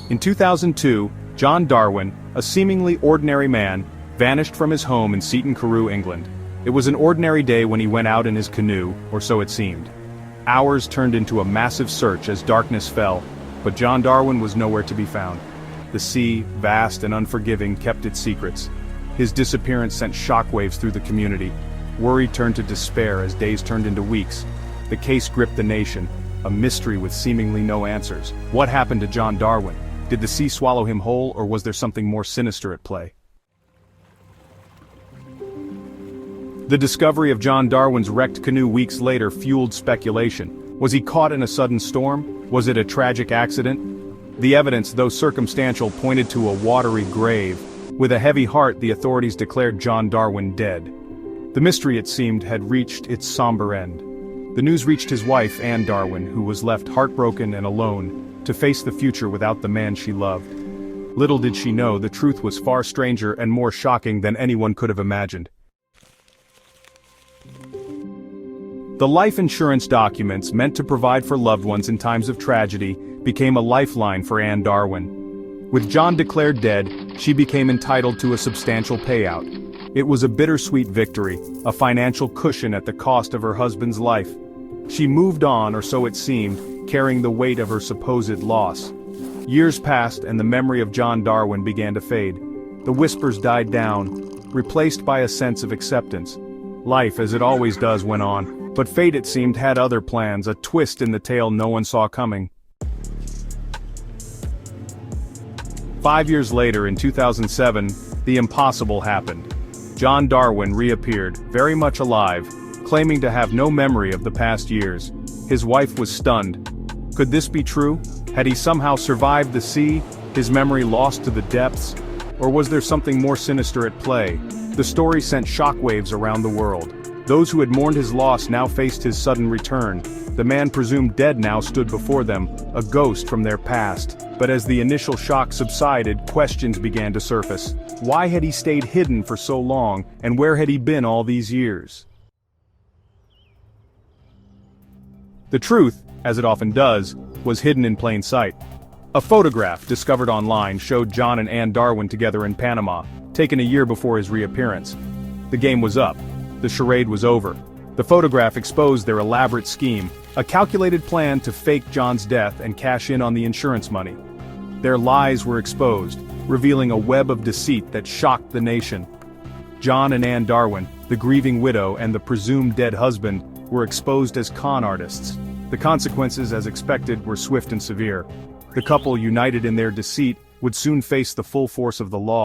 In 2002, John Darwin, a seemingly ordinary man, vanished from his home in Seaton Carew, England. It was an ordinary day when he went out in his canoe, or so it seemed. Hours turned into a massive search as darkness fell, but John Darwin was nowhere to be found. The sea, vast and unforgiving, kept its secrets. His disappearance sent shockwaves through the community. Worry turned to despair as days turned into weeks. The case gripped the nation, a mystery with seemingly no answers. What happened to John Darwin? Did the sea swallow him whole, or was there something more sinister at play? The discovery of John Darwin's wrecked canoe weeks later fueled speculation. Was he caught in a sudden storm? Was it a tragic accident? The evidence, though circumstantial, pointed to a watery grave. With a heavy heart, the authorities declared John Darwin dead. The mystery, it seemed, had reached its somber end. The news reached his wife, Anne Darwin, who was left heartbroken and alone, to face the future without the man she loved. Little did she know the truth was far stranger and more shocking than anyone could have imagined. The life insurance documents meant to provide for loved ones in times of tragedy became a lifeline for Anne Darwin. With John declared dead, she became entitled to a substantial payout. It was a bittersweet victory, a financial cushion at the cost of her husband's life. She moved on, or so it seemed, carrying the weight of her supposed loss. Years passed and the memory of John Darwin began to fade. The whispers died down, replaced by a sense of acceptance. Life, as it always does, went on, but fate, it seemed, had other plans, a twist in the tale no one saw coming. 5 years later, in 2007, the impossible happened. John Darwin reappeared, very much alive, claiming to have no memory of the past years. His wife was stunned. Could this be true? Had he somehow survived the sea, his memory lost to the depths? Or was there something more sinister at play? The story sent shockwaves around the world. Those who had mourned his loss now faced his sudden return. The man presumed dead now stood before them, a ghost from their past. But as the initial shock subsided, questions began to surface. Why had he stayed hidden for so long, and where had he been all these years? The truth, as it often does, was hidden in plain sight. A photograph discovered online showed John and Anne Darwin together in Panama, taken a year before his reappearance. The game was up. The charade was over. The photograph exposed their elaborate scheme, a calculated plan to fake John's death and cash in on the insurance money. Their lies were exposed, revealing a web of deceit that shocked the nation. John and Anne Darwin, the grieving widow and the presumed dead husband, were exposed as con artists. The consequences, as expected, were swift and severe. The couple, united in their deceit, would soon face the full force of the law.